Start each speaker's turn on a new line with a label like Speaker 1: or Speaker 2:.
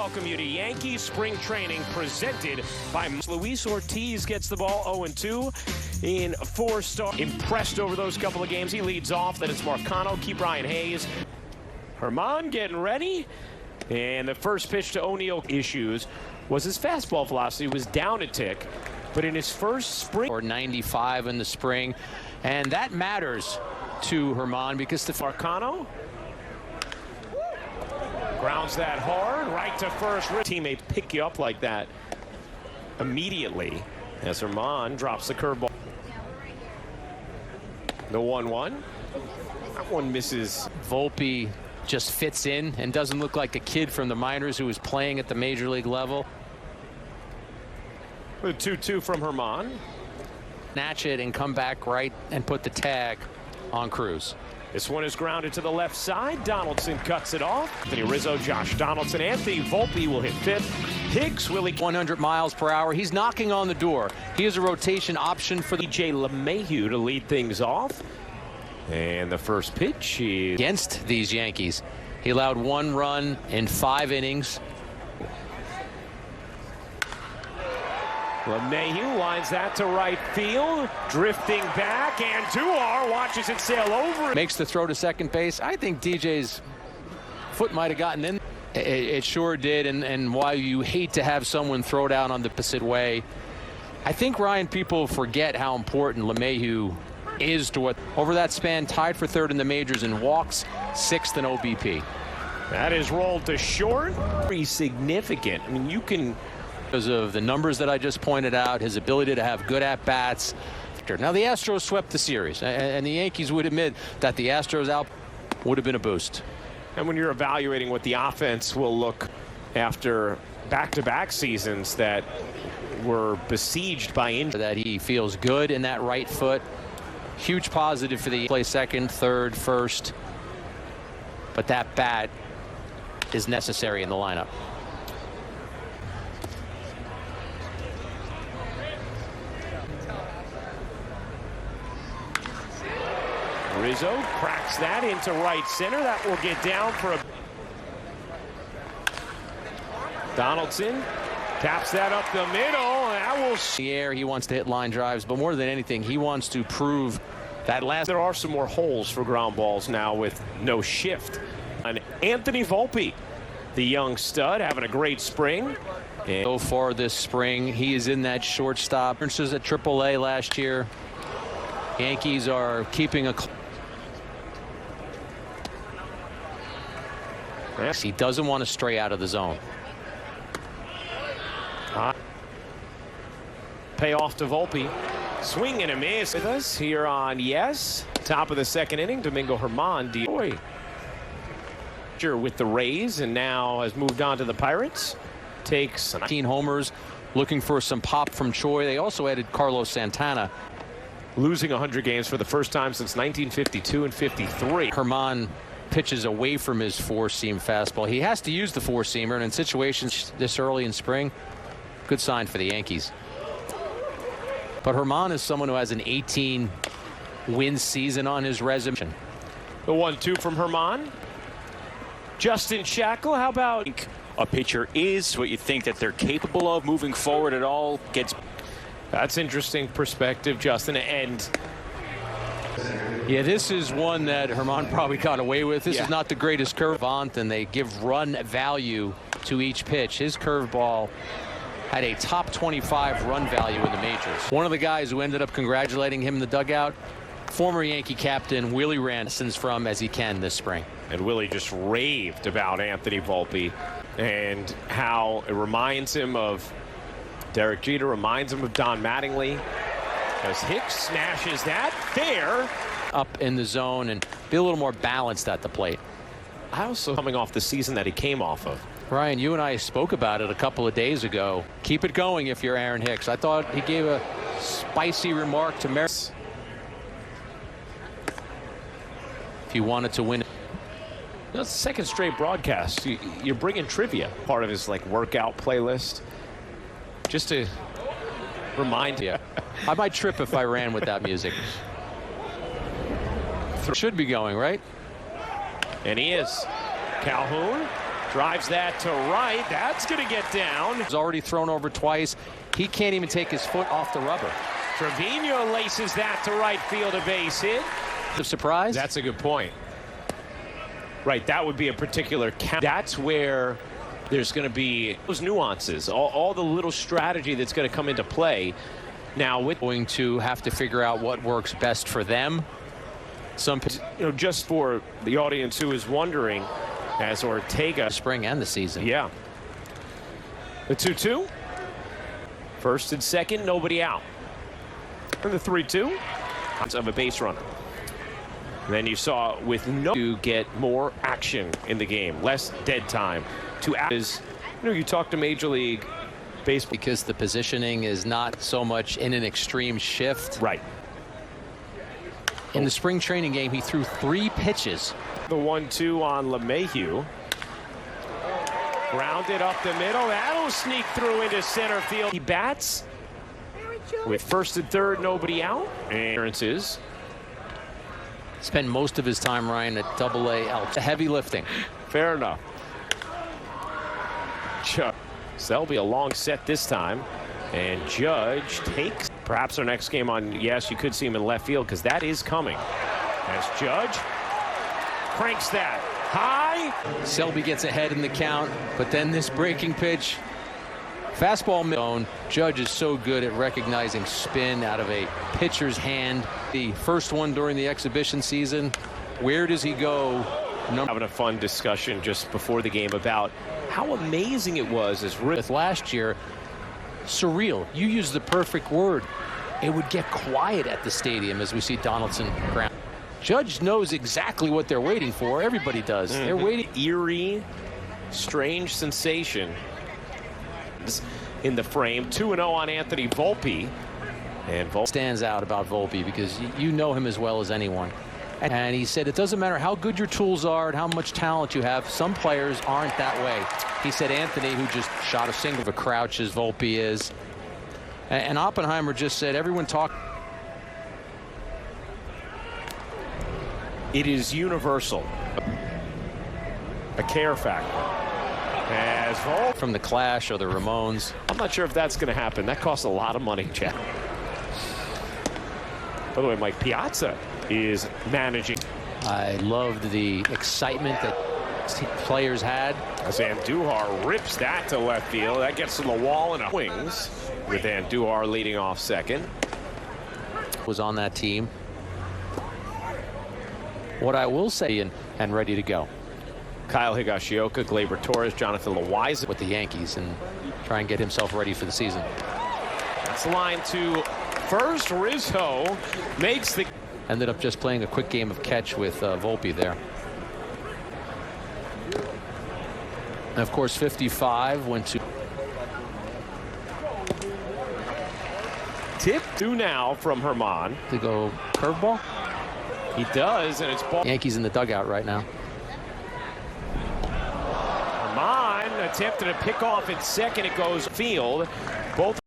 Speaker 1: welcome you to Yankees spring training presented by Luis Ortiz. Gets the ball 0-2 in 4-star. Impressed over those couple of games. He leads off. Then it's Marcano, keep Ryan Hayes. Herman getting ready. And the first pitch to O'Neill issues was his fastball velocity was down a tick. But in his first spring.
Speaker 2: Or 95 in the spring. And that matters to Herman because the
Speaker 1: Marcano grounds that hard right to first. Teammate pick you up like that immediately as Herman drops the curveball. The 1-1. That one misses.
Speaker 2: Volpe just fits in and doesn't look like a kid from the minors who was playing at the major league level.
Speaker 1: The 2-2 from Herman.
Speaker 2: Snatch it and come back right and put the tag on Cruz.
Speaker 1: This one is grounded to the left side. Donaldson cuts it off. Anthony Rizzo, Josh Donaldson, Anthony Volpe will hit fifth. Hicks, Willie.
Speaker 2: 100 miles per hour. He's knocking on the door. He is a rotation option for the
Speaker 1: DJ LeMahieu to lead things off. And the first pitch is
Speaker 2: against these Yankees. He allowed 1 run in 5 innings.
Speaker 1: LeMahieu lines that to right field, drifting back, and Duar watches it sail over.
Speaker 2: Makes the throw to second base. I think DJ's foot might have gotten in. It sure did, and while you hate to have someone throw down on the opposite way, I think, Ryan, people forget how important LeMahieu is to what. Over that span, tied for third in the majors in walks, 6th in OBP.
Speaker 1: That is rolled to short. Pretty significant. I mean, you can...
Speaker 2: Because of the numbers that I just pointed out, his ability to have good at-bats. Now, the Astros swept the series, and the Yankees would admit that the Astros out would have been a boost.
Speaker 1: And when you're evaluating what the offense will look after back-to-back seasons that were besieged by injury.
Speaker 2: That he feels good in that right foot. Huge positive for the play second, third, first. But that bat is necessary in the lineup.
Speaker 1: Rizzo cracks that into right center. That will get down for a... Donaldson taps that up the middle. That will...
Speaker 2: The air, he wants to hit line drives, but more than anything, he wants to prove that last...
Speaker 1: There are some more holes for ground balls now with no shift. And Anthony Volpe, the young stud, having a great spring.
Speaker 2: And so far this spring, he is in that shortstop. Differences at AAA last year. Yankees are keeping a... He doesn't want to stray out of the zone.
Speaker 1: Payoff to Volpe. Swing and a miss with us here on Yes. Top of the second inning, Domingo Herman. With the Rays and now has moved on to the Pirates. Takes
Speaker 2: 19 homers, looking for some pop from Choi. They also added Carlos Santana.
Speaker 1: Losing 100 games for the first time since 1952 and 53.
Speaker 2: Herman pitches away from his 4-seam fastball. He has to use the 4-seamer, and in situations this early in spring, good sign for the Yankees. But Herman is someone who has an 18-win season on his resume.
Speaker 1: The 1-2 from Herman. Justin Shackle, how about...
Speaker 3: A pitcher is what you think that they're capable of moving forward. It all gets...
Speaker 1: That's interesting perspective, Justin. And
Speaker 2: yeah, this is one that Herman probably got away with. This is not the greatest curve, and they give run value to each pitch. His curveball had a top 25 run value in the majors. One of the guys who ended up congratulating him in the dugout, former Yankee captain Willie Ranson's from as he can this spring.
Speaker 1: And Willie just raved about Anthony Volpe and how it reminds him of Derek Jeter, reminds him of Don Mattingly. As Hicks smashes that fair.
Speaker 2: Up in the zone and be a little more balanced at the plate.
Speaker 1: I also coming off the season that he came off of.
Speaker 2: Ryan, you and I spoke about it a couple of days ago. Keep it going if you're Aaron Hicks. I thought he gave a spicy remark to Maris. If you wanted to win.
Speaker 1: That's the second straight broadcast. You're bringing trivia, part of his like workout playlist, just to remind you.
Speaker 2: I might trip if I ran with that music. Should be going, right?
Speaker 1: And he is. Calhoun Drives that to right. That's going to get down.
Speaker 2: He's already thrown over twice. He can't even take his foot off the rubber.
Speaker 1: Trevino laces that to right field, a base hit.
Speaker 2: The surprise?
Speaker 1: That's a good point. Right, that would be a particular count. That's where there's going to be those nuances, all the little strategy that's going to come into play. Now, with
Speaker 2: going to have to figure out what works best for them.
Speaker 1: Just for the audience who is wondering, as Ortega,
Speaker 2: spring and the season.
Speaker 1: Yeah. The 2-2. First and second, nobody out. And the 3-2 of a base runner. And then you saw with no to get more action in the game, less dead time. You talk to Major League Baseball
Speaker 2: because the positioning is not so much in an extreme shift.
Speaker 1: Right.
Speaker 2: In the spring training game, he threw 3 pitches.
Speaker 1: The 1-2 on LeMahieu. Grounded up the middle. That'll sneak through into center field. He bats with first and third, nobody out. Appearances.
Speaker 2: Spent most of his time, Ryan, at Double-A Alps. Heavy lifting.
Speaker 1: Fair enough. That'll be a long set this time. And Judge takes perhaps our next game on. Yes, you could see him in left field because that is coming. As Judge cranks that high.
Speaker 2: Selby gets ahead in the count, but then this breaking pitch. Fastball zone. Judge is so good at recognizing spin out of a pitcher's hand. The first one during the exhibition season. Where does he go?
Speaker 1: Having a fun discussion just before the game about how amazing it was as
Speaker 2: with last year. Surreal. You use the perfect word. It would get quiet at the stadium as we see Donaldson ground. Judge knows exactly what they're waiting for. Everybody does. They're waiting.
Speaker 1: Eerie, strange sensation in the frame. 2-0 on Anthony Volpe. And Volpe
Speaker 2: stands out about Volpe because you know him as well as anyone. And he said it doesn't matter how good your tools are and how much talent you have. Some players aren't that way. He said Anthony, who just shot a single of a crouch as Volpe is. And Oppenheimer just said everyone talk.
Speaker 1: It is universal. A care factor. As Volpe
Speaker 2: from the Clash or the Ramones.
Speaker 1: I'm not sure if that's going to happen. That costs a lot of money, Chad. By the way, Mike Piazza is managing.
Speaker 2: I loved the excitement that players had.
Speaker 1: As Andujar rips that to left field. That gets to the wall and wings with Andujar leading off second.
Speaker 2: Was on that team. What I will say and ready to go.
Speaker 1: Kyle Higashioka, Gleyber Torres, Jonathan Loaiza
Speaker 2: with the Yankees and try and get himself ready for the season.
Speaker 1: That's the line to first. Rizzo makes the.
Speaker 2: Ended up just playing a quick game of catch with Volpe there. And of course, 55 went to.
Speaker 1: Tip through now from Herman.
Speaker 2: To go curveball?
Speaker 1: He does, and it's ball.
Speaker 2: Yankees in the dugout right now.
Speaker 1: Herman attempted a pick off at second. It goes field. Both